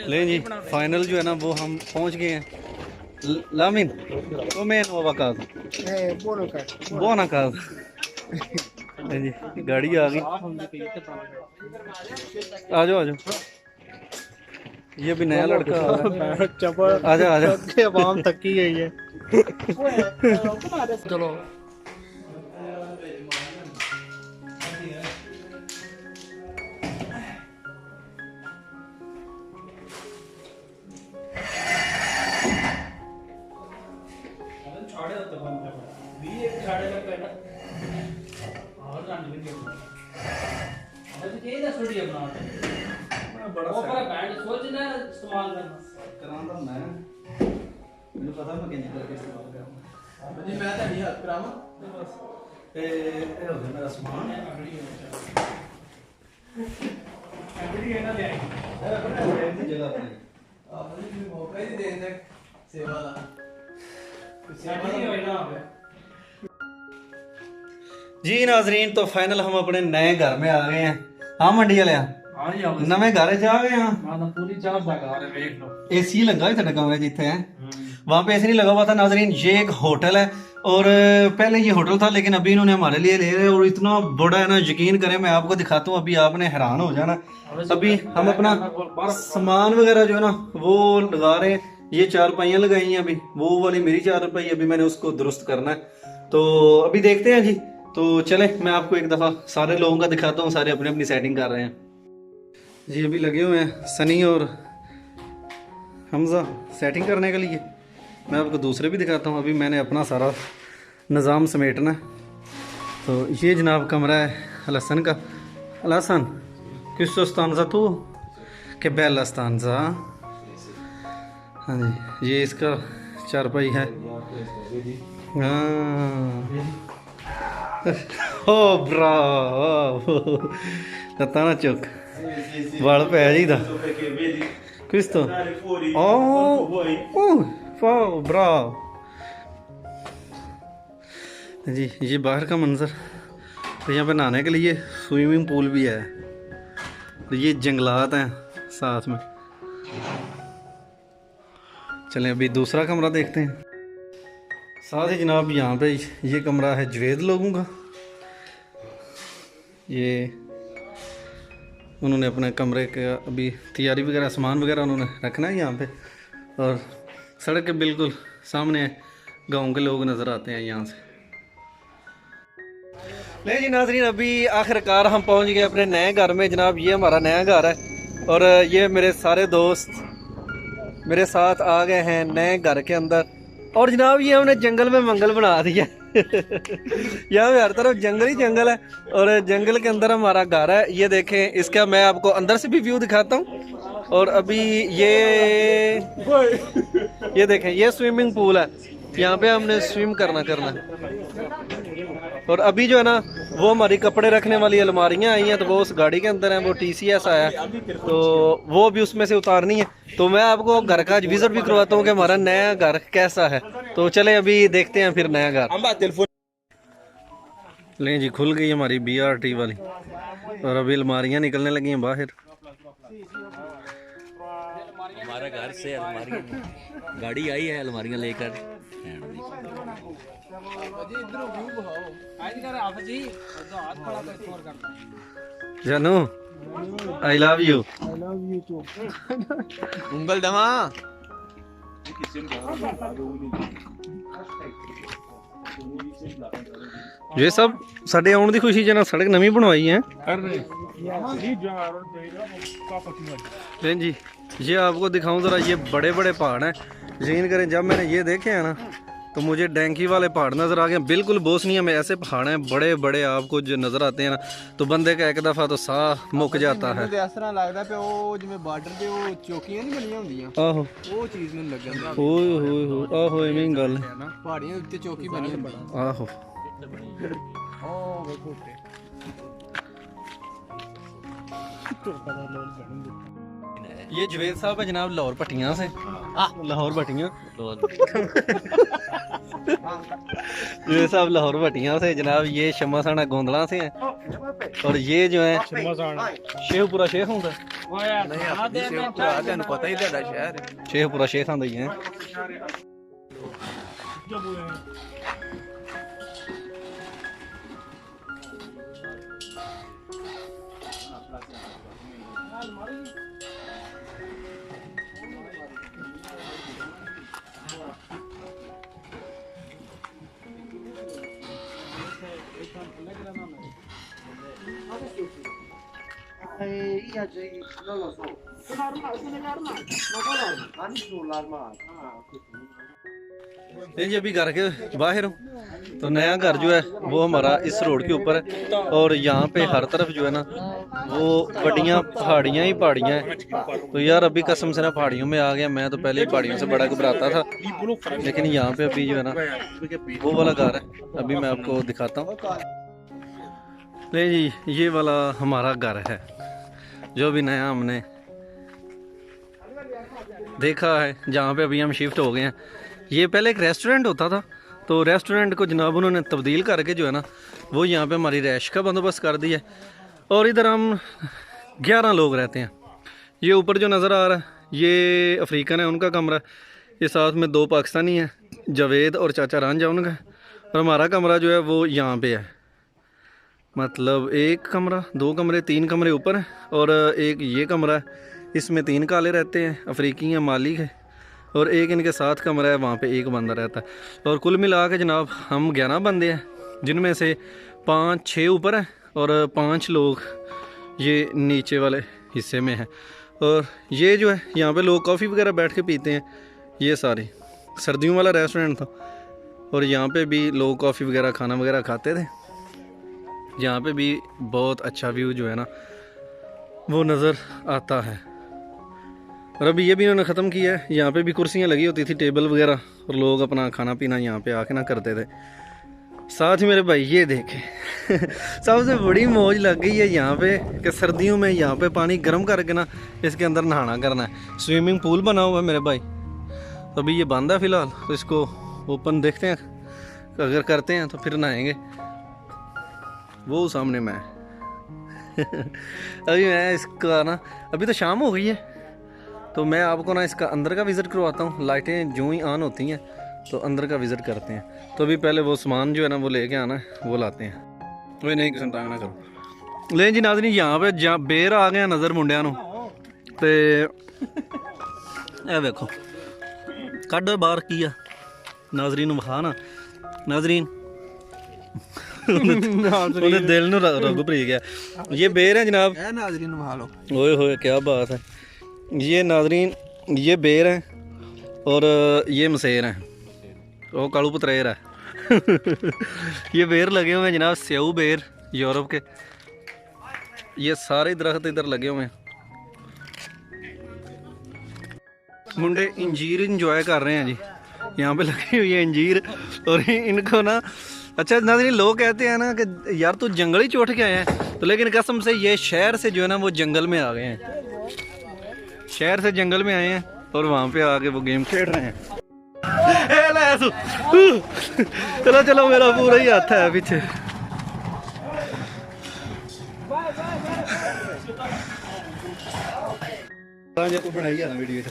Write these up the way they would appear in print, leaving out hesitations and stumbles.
ले जी फाइनल जो है ना वो हम पहुंच गए हैं। लामिन तो मैं वकास बोना काज जी गाड़ी आ गई। आ जाओ ये भी नया लड़का आजा आजा आवाम थकी गई है। चलो जी नाजरीन तो फाइनल हम अपने नए घर में आ गए हैं। हाँ मंडी वाले नवे घर च आ गए हैं। पूरी चार घर है देख लो। एसी लगा है तेरे कमरे जिथे है वहाँ पे एसी नहीं लगा हुआ था नाजरीन। ये एक होटल है और पहले ये होटल था लेकिन अभी इन्होंने हमारे लिए ले रहे और इतना बड़ा है ना यकीन करें मैं आपको दिखाता हूँ अभी आपने हैरान हो जाना। अभी हम अपना सामान वगैरह जो है ना वो लगा रहे हैं। ये चारपाइयाँ लगाई हैं अभी वो वाली मेरी चारपाई अभी मैंने उसको दुरुस्त करना है तो अभी देखते हैं जी। तो चले मैं आपको एक दफ़ा सारे लोगों का दिखाता हूँ। सारे अपनी अपनी सेटिंग कर रहे हैं जी। अभी लगे हुए हैं सनी और हमजा सेटिंग करने के लिए। मैं आपको दूसरे भी दिखाता हूँ। अभी मैंने अपना सारा निज़ाम समेटना है। तो ये जनाब कमरा है अलहसन का। अलहसन किस स्तानजा तू के बेल स्तानजा। हाँ जी ये इसका चारपाई है। हाँ ओ ब्रावो ना चुक वाल पे जी दा किस तो ओ ब्राव जी। ये बाहर का मंजर तो यहाँ पे नहाने के लिए स्विमिंग पूल भी है। तो ये जंगलात हैं साथ में। चलें अभी दूसरा कमरा देखते हैं। साथ ही जनाब यहाँ पे ये कमरा है जवेद लोगों का। ये उन्होंने अपने कमरे का अभी तैयारी वगैरह सामान वगैरह उन्होंने रखना है यहाँ पे। और सड़क के बिल्कुल सामने गांव के लोग नज़र आते हैं यहाँ से। नहीं जी नाजरीन अभी आखिरकार हम पहुँच गए अपने नए घर में। जनाब ये हमारा नया घर है और ये मेरे सारे दोस्त मेरे साथ आ गए हैं नए घर के अंदर। और जनाब ये हमने जंगल में मंगल बना दिया यहाँ पे हर तरफ जंगल ही जंगल है और जंगल के अंदर हमारा घर है। ये देखें इसका मैं आपको अंदर से भी व्यू दिखाता हूँ। और अभी ये देखें ये स्विमिंग पूल है। यहाँ पे हमने स्विम करना और अभी जो है ना वो हमारी कपड़े रखने वाली अलमारियाँ आई हैं तो वो उस गाड़ी के अंदर हैं। वो TCS आया तो वो भी उसमें से उतारनी है। तो मैं आपको घर का विजिट भी करवाता हूँ कि हमारा नया घर कैसा है। तो चले अभी देखते हैं फिर नया घर। लें जी खुल गई हमारी BRT वाली और अभी अलमारियाँ निकलने लगी हैं बाहर। हमारा घर से अलमारियाँ गाड़ी आई है अलमारियाँ लेकर। जानू आई लव यू उंगल दमा ये सब साडे आउण दी खुशी च ना सड़क नवी बनवाई है। जी ये आपको दिखाऊं जरा ये बड़े बड़े पहाड़ हैं। यकीन करें जब मैंने ये देखे हैं ना तो मुझे डैंकी वाले पहाड़ नज़र आ गए। बिल्कुल बोस्निया में ऐसे पहाड़ हैं बड़े बड़े आपको जो नज़र आते हैं ना तो बंदे का एक दफ़ा तो साह मुक जाता है। लगता पे वो जिवें बार्डर ते वो चौकियां नहीं बनियां हुंदियां आहो वो चीज़ मैंने लगदा ओए आहो इवें गल पहाड़ियां उत्ते चौकी बनी हुंदी आहो ओ देखो ये जवेद साहब है जनाब लाहौर भट्टियां से। लाहौर भट्टियां जवेद साहब लाहौर भट्टियां से जनाब। ये शम्मा साना गोंदला से हैं और ये जो है शेखपुरा शेख होंगे शेखपुरा शेख होंगे ही है। ये अभी घर के बाहर हूँ तो नया घर जो है वो हमारा इस रोड के ऊपर है और यहाँ पे हर तरफ जो है ना वो बड़ियाँ पहाड़ियाँ ही पहाड़ियाँ हैं। तो यार अभी कसम से ना पहाड़ियों में आ गया। मैं तो पहले ही पहाड़ियों से बड़ा घबराता था, लेकिन यहाँ पे अभी जो है ना वो वाला घर है, अभी मैं आपको दिखाता हूँ। ले जी ये वाला हमारा घर है जो अभी नया हमने देखा है, जहाँ पे अभी हम शिफ्ट हो गए हैं। ये पहले एक रेस्टोरेंट होता था, तो रेस्टोरेंट को जनाब उन्होंने तब्दील करके जो है ना वो यहाँ पे हमारी रैश का बंदोबस्त कर दिया और इधर हम 11 लोग रहते हैं। ये ऊपर जो नज़र आ रहा है ये अफ्रीकन है, उनका कमरा। ये साथ में 2 पाकिस्तानी हैं, जावेद और चाचा रांझा उनका। और हमारा कमरा जो है वो यहाँ पे है, मतलब 1 कमरा 2 कमरे 3 कमरे ऊपर है और एक ये कमरा है, इसमें 3 काले रहते हैं, अफ्रीकी हैं, मालिक है। और एक इनके साथ कमरा है, वहाँ पे 1 बंदा रहता है। और कुल मिला के जनाब हम 11 बंदे हैं, जिनमें से 5-6 ऊपर हैं और 5 लोग ये नीचे वाले हिस्से में हैं। और ये जो है यहाँ पे लोग कॉफ़ी वगैरह बैठ के पीते हैं। ये सारी सर्दियों वाला रेस्टोरेंट था और यहाँ पे भी लोग कॉफ़ी वगैरह खाना वगैरह खाते थे। यहाँ पे भी बहुत अच्छा व्यू जो है ना वो नज़र आता है। और अभी ये भी उन्होंने ख़त्म किया है। यहाँ पे भी कुर्सियाँ लगी होती थी, टेबल वगैरह, और लोग अपना खाना पीना यहाँ पे आके ना करते थे। साथ ही मेरे भाई ये देखे सबसे बड़ी मौज लग गई है यहाँ पे कि सर्दियों में यहाँ पे पानी गर्म करके ना इसके अंदर नहाना करना है। स्विमिंग पूल बना हुआ है मेरे भाई, तो अभी ये बंद है फ़िलहाल, तो इसको ओपन देखते हैं, अगर करते हैं तो फिर नहाएंगे। वो सामने मैं अभी मैं इसका ना अभी तो शाम हो गई है, तो मैं आपको ना इसका अंदर का विज़िट करवाता हूँ। लाइटें जो ही ऑन होती हैं तो अंदर का विज़िट करते हैं। तो अभी पहले वो सामान जो है ना वो लेके आना है, वो लाते हैं। वही नहीं किसी तंग ना करो। ले जी नाज़रीन यहाँ पे जहाँ बेर आ गए नज़र मुंडिया नूं ते देखो कड़ बाहर की आ नाज़रीन विखा ना नाज़रीन उन्हें दिल नूं रग भरी गया। ये बेर है जनाब, नाज़रीन विखा लो। ओए होए क्या बात है। ये नाज़रीन ये बेर है और ये मसेर है, वो कालू पतरेर है ये बेर लगे हुए हैं जनाब, स्यू बेर यूरोप के। ये सारे दरख्त इधर लगे हुए हैं। मुंडे इंजीर इंजॉय कर रहे हैं जी, यहाँ पे लगी हुई है इंजीर। और इनको ना अच्छा नाज़रीन लोग कहते हैं ना कि यार तू जंगल ही चोट के आया है, तो लेकिन कसम से ये शहर से जो है ना वो जंगल में आ गए हैं, शहर से जंगल में आए हैं और वहाँ पे आके वो गेम खेल रहे हैं। चलो चलो मेरा पूरा ही हाथ है पीछे। बनाई है ना वीडियो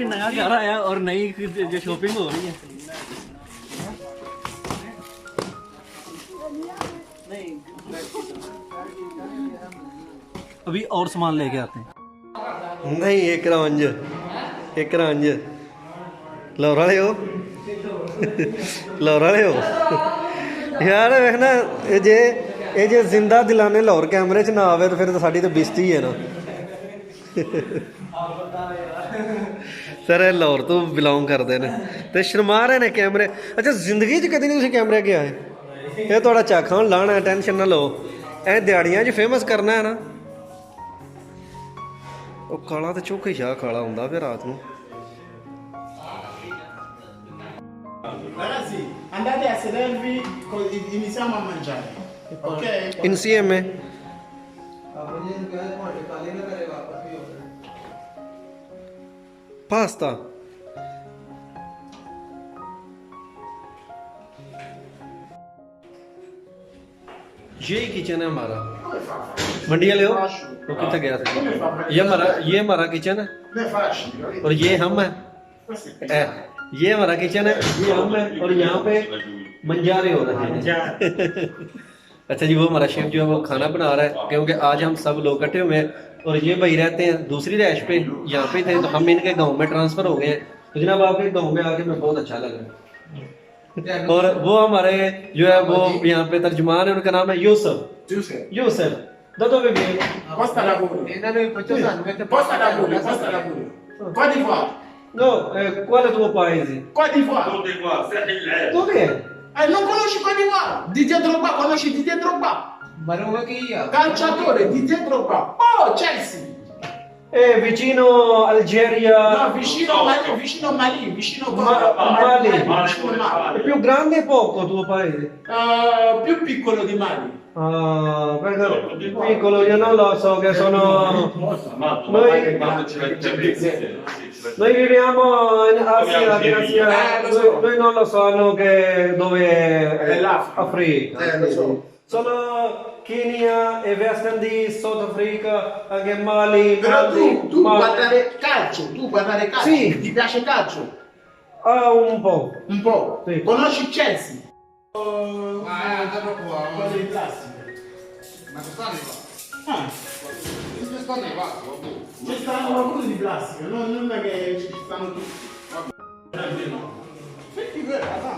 नया घर आया और नई जो शॉपिंग हो रही है। अभी और सामान लेके आते हैं। नहीं एक रांझ लाहौर वाले हो लाहौर वाले हो यार देखना जे ਇਹ ਜੇ ਜ਼ਿੰਦਾ ਦਿਲਾਨੇ ਲਾਹੌਰ ਕੈਮਰੇ 'ਚ ਨਾ ਆਵੇ ਤਾਂ ਫਿਰ ਤਾਂ ਸਾਡੀ ਤਾਂ ਬਿਸਤੀ ਹੈ ਨਾ। ਸਰ ਇਹ ਲਾਹੌਰ ਤੋਂ ਬਿਲੋਂਗ ਕਰਦੇ ਨੇ ਤੇ ਸ਼ਰਮਾ ਰਹੇ ਨੇ ਕੈਮਰੇ। ਅੱਛਾ ਜ਼ਿੰਦਗੀ 'ਚ ਕਦੀ ਨਹੀਂ ਤੁਸੀਂ ਕੈਮਰੇ ਅੱਗੇ ਆਏ? ਇਹ ਤੁਹਾਡਾ ਝਾਖਾ ਹੁਣ ਲਾਣਾ ਹੈ, ਟੈਨਸ਼ਨ ਨਾ ਲਓ। ਇਹ ਦਿਹਾੜੀਆਂ 'ਚ ਫੇਮਸ ਕਰਨਾ ਹੈ ਨਾ। ਉਹ ਕਾਲਾ ਤੇ ਚੋਖੇ ਸ਼ਾਹ ਕਾਲਾ ਹੁੰਦਾ ਫਿਰ ਰਾਤ ਨੂੰ। Ragazzi, andate a sedervi, iniziamo a mangiare. Ok? Insieme? Pasta. ये किचन है हमारा। मंडी ले हो तो कितना गया था? ये हमारा किचन है Non è facile. और ये हम है। ये हमारा किचन है, ये हम है और यहाँ पे मंजारे हो रहे हैं। अच्छा जी, वो हमारा शेफ जो है वो खाना बना रहा है क्योंकि आज हम सब लोग इकट्ठे हुए हैं और ये भाई रहते हैं दूसरी रैश पे, यहाँ पे थे तो हम इनके गांव में ट्रांसफर हो गए हैं। तो जनाब आपके गांव में आके मैं बहुत अच्छा लगा। और वो हमारे जो है वो यहाँ पे तर्जुमान है, उनका नाम है यूसुफ। यूसुफ दो baby Posta lavoro. Posta lavoro, posta lavoro. Côte d'Ivoire. no qual è il tuo paese? Côte d'Ivoire. Dove? Non conosci Côte d'Ivoire? Didier Drogba, conosci Didier Drogba? Calciatore, Didier Drogba. Oh, Chelsea. Vicino Algeria. No, vicino Mali, vicino Mali, vicino Mali. Vicino Mali. È più grande o poco il tuo paese? Più piccolo di Mali. Perché piccolo io non lo so che sono noi viviamo in Asia, noi non lo sanno che dove è l'Africa. Lo so. Sono Kenya e West Indies, South Africa, anche Mali. Però tu Ma- guardare calcio, Sì. ti piace calcio? un po'. Un po'. Sì. Conosci Chelsea? Quello di plastica. Ma che stanno qua? Ah, Che stanno qua? ci stanno qualcuno di plastica, non è che ci stanno tutti. Senti quella,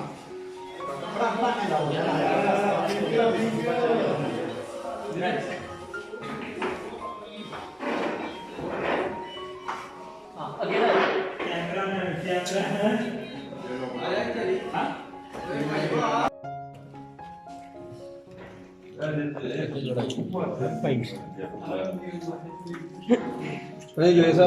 नहीं जो ऐसा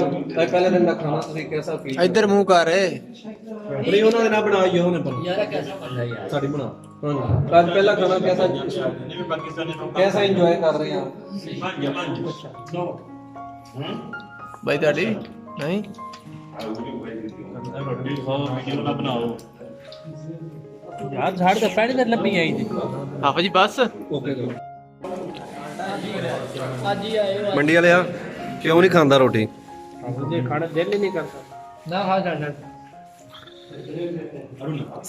पहले दिन का खाना ਤੁਸੀਂ कैसा feel ਇੱਧਰ ਮੂੰਹ ਕਰ ਨਹੀਂ ਉਹਨਾਂ ਦੇ ਨਾਲ ਬਣਾਈ ਉਹਨੇ ਪਰ ਯਾਰ कैसा बन रहा है ਸਾਡੀ ਬਣਾ ਹਾਂ ਅੱਜ ਪਹਿਲਾ ਖਾਣਾ कैसा एंजॉय कर रहे हैं ਬਾਈ ਤੁਹਾਡੀ ਨਹੀਂ यार झाड़ का पैर इधर लंबी आई थी ਆਪ ਜੀ ਬਸ ਓਕੇ ਮੰਡੀ ਵਾਲਿਆ ਕਿਉਂ ਨਹੀਂ ਖਾਂਦਾ ਰੋਟੀ ਮੁਝੇ ਖਾਣਾ ਦਿਲ ਹੀ ਨਹੀਂ ਕਰਦਾ ना खा जा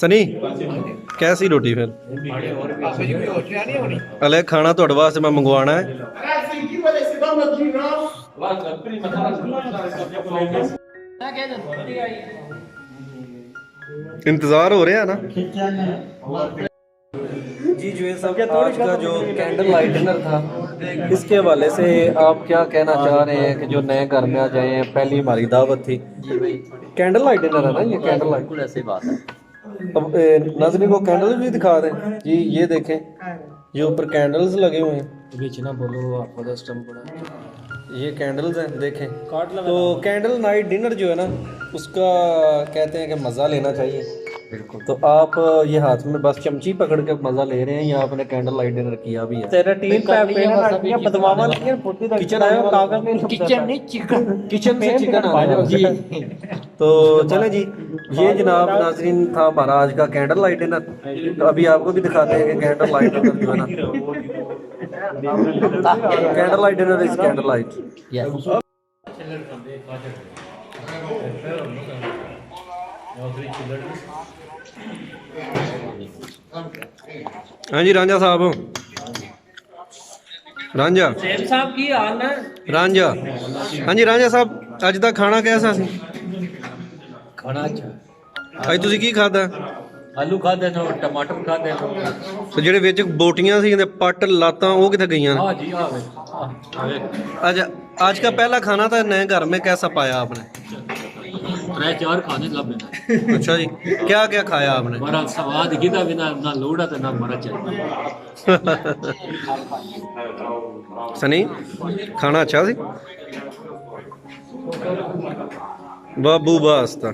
ਸਨੀ ਕੈਸੀ ਰੋਟੀ ਫਿਰ ਆਪੇ ਜੀ ਕੋਈ ਹੋਸ਼ ਨਹੀਂ ਹੋਣੀ ਅਲੇ ਖਾਣਾ ਤੁਹਾਡੇ ਵਾਸਤੇ ਮੈਂ ਮੰਗਵਾਉਣਾ ਹੈ Ragazzi, chi vuole si dà un giro? इंतजार हो रहा है ना जी जो सब आज का जो कैंडल लाइट डिनर था इसके हवाले से आप क्या कहना चाह रहे हैं कि जो नए घर में आ जाए हैं पहली हमारी दावत थी जी भाई कैंडल लाइट डिनर है ना ये कैंडल लाइट बिल्कुल ऐसी बात है अब नाज़रीन को कैंडल भी दिखा दें जी ये देखें ये ऊपर कैंडल्स लगे हुए हैं ਵਿੱਚ ਨਾ ਬੋਲੋ ਆਪੋ ਦਾ ਸਿਸਟਮ ਬੜਾ ये कैंडल्स हैं देखें तो कैंडल नाइट डिनर जो है ना उसका कहते हैं कि मज़ा लेना चाहिए बिल्कुल तो आप ये हाथ में बस चमची पकड़ के मज़ा ले रहे हैं या आपने कैंडल लाइट डिनर किया भी है ਤੇਰਾ ਟੀਮ ਪੈਪ पे ना ये बदमावा नहीं फुर्ती दा किचन आया कागज में किचन नहीं चिकन किचन से चिकन आ रहा है जी तो चलें जी ये जनाब नाजरीन था हमारा आज का कैंडल लाइट डिनर तो अभी आपको भी दिखाते हैं कि कैंडल लाइट डिनर जो है ना candle light dinner is candle light yes हाँ जी रांझा साहब रांझा साहब की हाल है ਰਾਂਝਾ ਹਾਂਜੀ ਰਾਂਝਾ ਸਾਹਿਬ ਅੱਜ ਦਾ ਖਾਣਾ ਕੈਸਾ ਸੀ खाना अच्छा ਅੱਜ ਤੁਸੀਂ ਕੀ ਖਾਦਾ ਆਲੂ ਖਾਦੇ ਨੇ ਟਮਾਟਰ ਖਾਦੇ ਨੇ ਤੇ ਜਿਹੜੇ ਵਿੱਚ ਬੋਟੀਆਂ ਸੀ ਤੇ ਪੱਟ ਲਾਤਾਂ ਉਹ ਕਿੱਥੇ ਗਈਆਂ ਆ ਜੀ ਆ ਵੇ आज आज का पहला खाना था नए घर में, कैसा पाया आपने? 3-4 खाने लगे अच्छा जी, क्या क्या खाया आपने? बड़ा स्वाद किदा बिना ना लोड़ा ते ना मरच सनी खाना अच्छा सी बाबू वास्ता।